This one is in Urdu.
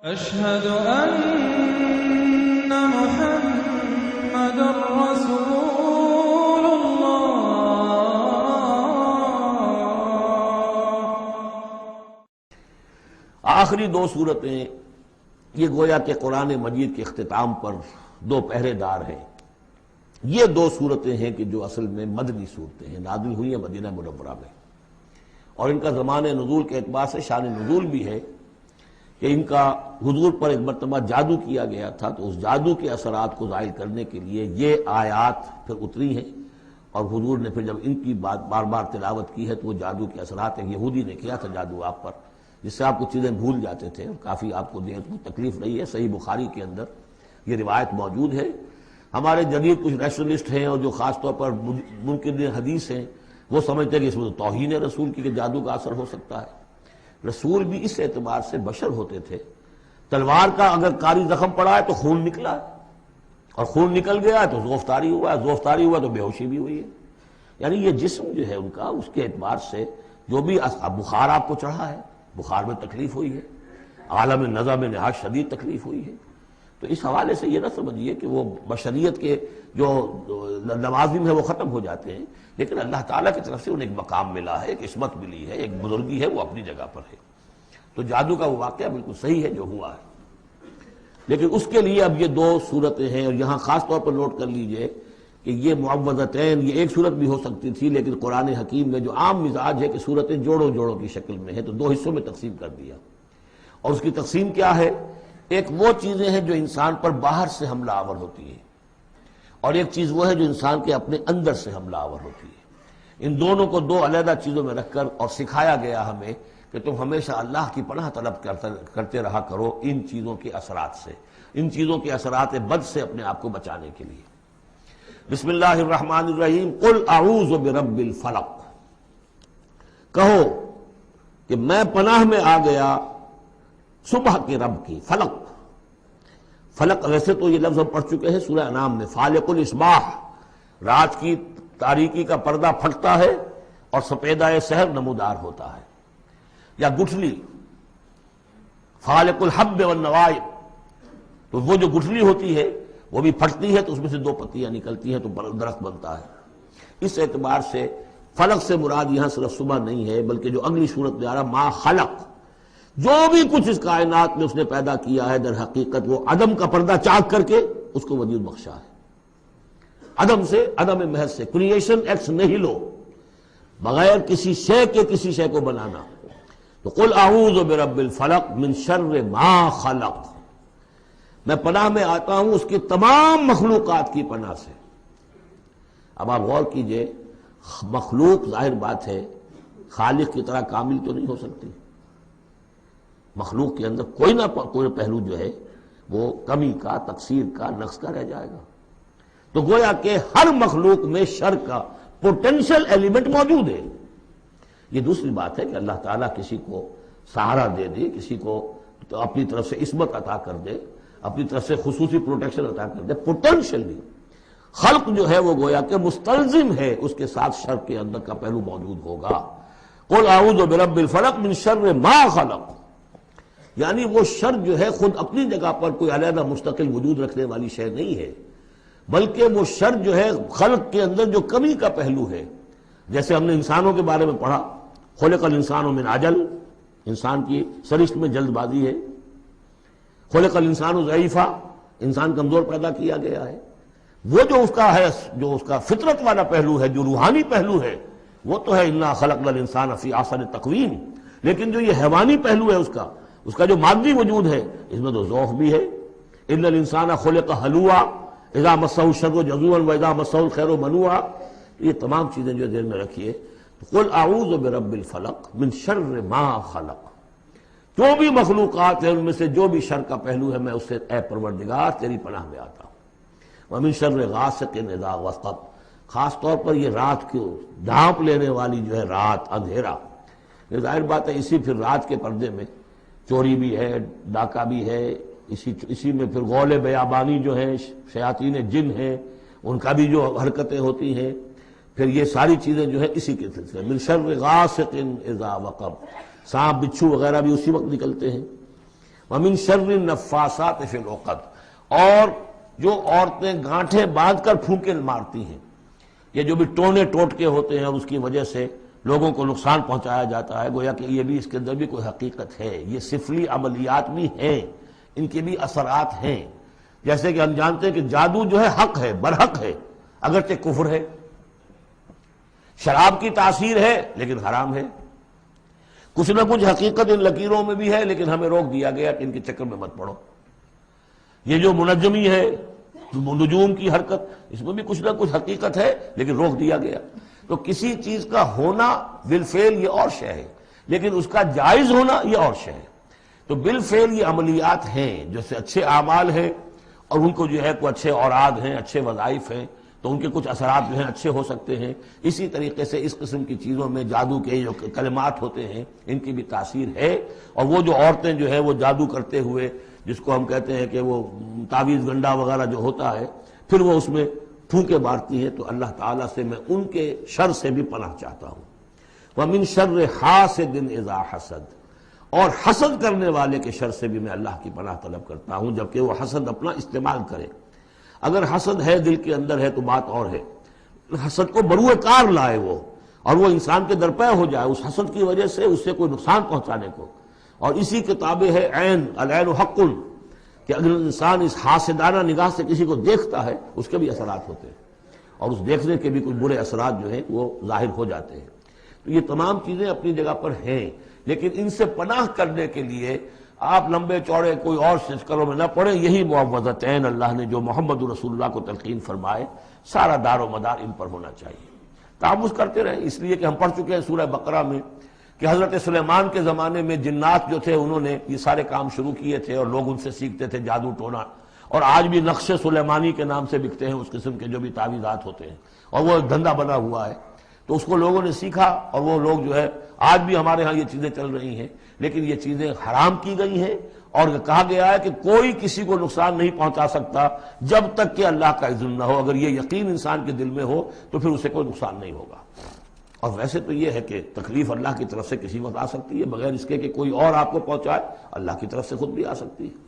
أشهد أن محمد رسول الله۔ آخری دو صورتیں یہ گویا کہ قرآن مجید کے اختتام پر دو پہرے دار ہیں۔ یہ دو صورتیں ہیں کہ جو اصل میں مدنی صورتیں ہیں، نازل ہوئی ہیں مدینہ منورہ میں، اور ان کا زمان نزول کے اعتبار سے شان نزول بھی ہے کہ ان کا حضور پر ایک مرتبہ جادو کیا گیا تھا، تو اس جادو کے اثرات کو زائل کرنے کے لیے یہ آیات پھر اتری ہیں، اور حضور نے پھر جب ان کی بات بار بار تلاوت کی ہے تو وہ جادو کے اثرات، ایک یہودی نے کیا تھا جادو آپ پر، جس سے آپ کچھ چیزیں بھول جاتے تھے، کافی آپ کو دیر کو تکلیف رہی ہے۔ صحیح بخاری کے اندر یہ روایت موجود ہے۔ ہمارے جدید کچھ ریشنلسٹ ہیں اور جو خاص طور پر منکر حدیث ہیں، وہ سمجھتے ہیں کہ اس میں تو توہین رسول کی کہ جادو کا اثر ہو سکتا ہے۔ رسول بھی اس اعتبار سے بشر ہوتے تھے، تلوار کا اگر کاری زخم پڑا ہے تو خون نکلا ہے، اور خون نکل گیا ہے تو زوفتاری ہوا ہے، زوفتاری ہوا تو بے ہوشی بھی ہوئی ہے۔ یعنی یہ جسم جو ہے ان کا، اس کے اعتبار سے جو بھی بخار آپ کو چڑھا ہے، بخار میں تکلیف ہوئی ہے، عالم نزع میں نہایت شدید تکلیف ہوئی ہے، تو اس حوالے سے یہ نہ سمجھیے کہ وہ بشریت کے جو لوازم ہے وہ ختم ہو جاتے ہیں، لیکن اللہ تعالیٰ کی طرف سے انہیں ایک مقام ملا ہے، ایک عصمت ملی ہے، ایک بزرگی ہے، وہ اپنی جگہ پر ہے۔ تو جادو کا وہ واقعہ بالکل صحیح ہے جو ہوا ہے، لیکن اس کے لیے اب یہ دو صورتیں ہیں، اور یہاں خاص طور پر نوٹ کر لیجئے کہ یہ معوذتین، یہ ایک صورت بھی ہو سکتی تھی، لیکن قرآن حکیم میں جو عام مزاج ہے کہ صورتیں جوڑوں جوڑوں کی شکل میں ہے، تو دو حصوں میں تقسیم کر دیا۔ اور اس کی تقسیم کیا ہے؟ ایک وہ چیزیں ہیں جو انسان پر باہر سے حملہ آور ہوتی ہیں، اور ایک چیز وہ ہے جو انسان کے اپنے اندر سے حملہ آور ہوتی ہے۔ ان دونوں کو دو علیحدہ چیزوں میں رکھ کر اور سکھایا گیا ہمیں کہ تم ہمیشہ اللہ کی پناہ طلب کرتے رہا کرو ان چیزوں کے اثرات سے، ان چیزوں کے اثرات بد سے اپنے آپ کو بچانے کے لیے۔ بسم اللہ الرحمن الرحیم، قل اعوذ برب الفلق، کہو کہ میں پناہ میں آ گیا صبح کے رب کی۔ فلق، فلق ویسے تو یہ لفظ ہم پڑھ چکے ہیں سورہ انعام میں، فالق الاصباح، رات کی تاریکی کا پردہ پھٹتا ہے اور سپیدہ سحر نمودار ہوتا ہے، یا گٹھلی، فالق الحب والنوائب، تو وہ جو گٹھلی ہوتی ہے وہ بھی پھٹتی ہے تو اس میں سے دو پتیاں نکلتی ہیں تو درخت بنتا ہے۔ اس اعتبار سے فلق سے مراد یہاں صرف صبح نہیں ہے، بلکہ جو اگلی صورت میں آ رہا ما خلق، جو بھی کچھ اس کائنات میں اس نے پیدا کیا ہے در حقیقت وہ عدم کا پردہ چاک کر کے اس کو وجود بخشا ہے۔ عدم سے، عدم محض سے، کریشن ایکس نہیلو، بغیر کسی شے کے کسی شے کو بنانا۔ تو قل اعوذ برب الفلق من شر ما خلق، میں پناہ میں آتا ہوں اس کی تمام مخلوقات کی پناہ سے۔ اب آپ غور کیجئے، مخلوق ظاہر بات ہے خالق کی طرح کامل تو نہیں ہو سکتی، مخلوق کے اندر کوئی نہ کوئی پہلو جو ہے وہ کمی کا، تقصیر کا، نقص کا رہ جائے گا۔ تو گویا کہ ہر مخلوق میں شر کا پوٹینشل ایلیمنٹ موجود ہے۔ یہ دوسری بات ہے کہ اللہ تعالیٰ کسی کو سہارا دے دے، کسی کو تو اپنی طرف سے عصمت عطا کر دے، اپنی طرف سے خصوصی پروٹیکشن عطا کر دے، پوٹینشلی خلق جو ہے وہ گویا کہ مستلزم ہے اس کے ساتھ شر کے اندر کا پہلو موجود ہوگا۔ قل اعوذ برب الفلق من شر ما خلق، یعنی وہ شر جو ہے خود اپنی جگہ پر کوئی علیحدہ مستقل وجود رکھنے والی شے نہیں ہے، بلکہ وہ شر جو ہے خلق کے اندر جو کمی کا پہلو ہے۔ جیسے ہم نے انسانوں کے بارے میں پڑھا، خلق الانسان من عجل، انسان کی سرشت میں جلد بازی ہے۔ خلق الانسان ضعیفا، انسان کمزور پیدا کیا گیا ہے۔ وہ جو اس کا ہے، جو اس کا فطرت والا پہلو ہے، جو روحانی پہلو ہے، وہ تو ہے انا خلقنا الانسان فی احسن تقویم، لیکن جو یہ حیوانی پہلو ہے اس کا جو مادی وجود ہے، اس میں تو ذوق بھی ہے۔ ان الانسان خلق ہلوعا اذا مسہ الشر جزوعا واذا مسہ الخیر منوعا، یہ تمام چیزیں جو ذہن میں رکھیے۔ قل اعوذ برب الفلق من شر ما خلق، جو بھی مخلوقات ہیں ان میں سے جو بھی شر کا پہلو ہے میں اس سے اے پروردگار تیری پناہ میں آتا ہوں۔ ومن شر غاسق اذا وقب، خاص طور پر یہ رات کو ڈھانپ لینے والی جو ہے رات، اندھیرا، یہ ظاہر بات ہے اسی پھر رات کے پردے میں چوری بھی ہے، ڈاکہ بھی ہے، اسی میں پھر غول بیابانی جو ہیں، شیاطین جن ہیں، ان کا بھی جو حرکتیں ہوتی ہیں، پھر یہ ساری چیزیں جو ہے اسی کے سلسلے من شر غاسق اذا وقب، سانپ بچھو وغیرہ بھی اسی وقت نکلتے ہیں۔ ومن شر النفاثات فی العقد، اور جو عورتیں گانٹھیں باندھ کر پھونکے مارتی ہیں، یہ جو بھی ٹونے ٹوٹکے ہوتے ہیں اور اس کی وجہ سے لوگوں کو نقصان پہنچایا جاتا ہے، گویا کہ یہ بھی اس کے اندر بھی کوئی حقیقت ہے، یہ سفلی عملیات بھی ہیں، ان کے بھی اثرات ہیں۔ جیسے کہ ہم جانتے ہیں کہ جادو جو ہے حق ہے، برحق ہے، اگرچہ کفر ہے، شراب کی تاثیر ہے لیکن حرام ہے، کچھ نہ کچھ حقیقت ان لکیروں میں بھی ہے، لیکن ہمیں روک دیا گیا کہ ان کے چکر میں مت پڑو۔ یہ جو منجمی ہے، نجوم کی حرکت، اس میں بھی کچھ نہ کچھ حقیقت ہے لیکن روک دیا گیا۔ تو کسی چیز کا ہونا بالفعل یہ اور شے ہے، لیکن اس کا جائز ہونا یہ اور شے ہے۔ تو بالفعل یہ عملیات ہیں جیسے اچھے اعمال ہیں، اور ان کو جو ہے کوئی اچھے اوراد ہیں، اچھے وظائف ہیں، تو ان کے کچھ اثرات جو ہیں اچھے ہو سکتے ہیں۔ اسی طریقے سے اس قسم کی چیزوں میں جادو کے جو کلمات ہوتے ہیں ان کی بھی تاثیر ہے، اور وہ جو عورتیں جو ہے وہ جادو کرتے ہوئے، جس کو ہم کہتے ہیں کہ وہ تعویذ گنڈا وغیرہ جو ہوتا ہے، پھر وہ اس میں پھونکے مارتی ہیں، تو اللہ تعالیٰ سے میں ان کے شر سے بھی پناہ چاہتا ہوں۔ وَمِن شَرِّ حَاسِدٍ إِذَا حَسَدَ، اور حسد کرنے والے کے شر سے بھی میں اللہ کی پناہ طلب کرتا ہوں جبکہ وہ حسد اپنا استعمال کرے۔ اگر حسد ہے دل کے اندر ہے تو بات اور ہے، حسد کو بروئے کار لائے وہ، اور وہ انسان کے درپے ہو جائے اس حسد کی وجہ سے اس سے کوئی نقصان پہنچانے کو، اور اسی کے تابع ہے عین، العین حق، کہ اگر انسان اس حاسدانہ نگاہ سے کسی کو دیکھتا ہے اس کے بھی اثرات ہوتے ہیں، اور اس دیکھنے کے بھی کچھ برے اثرات جو ہیں وہ ظاہر ہو جاتے ہیں۔ تو یہ تمام چیزیں اپنی جگہ پر ہیں، لیکن ان سے پناہ کرنے کے لیے آپ لمبے چوڑے کوئی اور سلسلوں میں نہ پڑیں، یہی معوذتین اللہ نے جو محمد رسول اللہ کو تلقین فرمائے، سارا دار و مدار ان پر ہونا چاہیے۔ تعوذ کرتے رہیں، اس لیے کہ ہم پڑھ چکے ہیں سورہ بقرہ میں کہ حضرت سلیمان کے زمانے میں جنات جو تھے انہوں نے یہ سارے کام شروع کیے تھے، اور لوگ ان سے سیکھتے تھے جادو ٹونا، اور آج بھی نقش سلیمانی کے نام سے بکتے ہیں اس قسم کے جو بھی تعویذات ہوتے ہیں، اور وہ ایک دھندا بنا ہوا ہے۔ تو اس کو لوگوں نے سیکھا، اور وہ لوگ جو ہے آج بھی ہمارے ہاں یہ چیزیں چل رہی ہیں، لیکن یہ چیزیں حرام کی گئی ہیں، اور کہا گیا ہے کہ کوئی کسی کو نقصان نہیں پہنچا سکتا جب تک کہ اللہ کا اذن نہ ہو۔ اگر یہ یقین انسان کے دل میں ہو تو پھر اسے کوئی نقصان نہیں ہوگا۔ اور ویسے تو یہ ہے کہ تکلیف اللہ کی طرف سے کسی وقت آ سکتی ہے، بغیر اس کے کہ کوئی اور آپ کو پہنچائے، اللہ کی طرف سے خود بھی آ سکتی ہے۔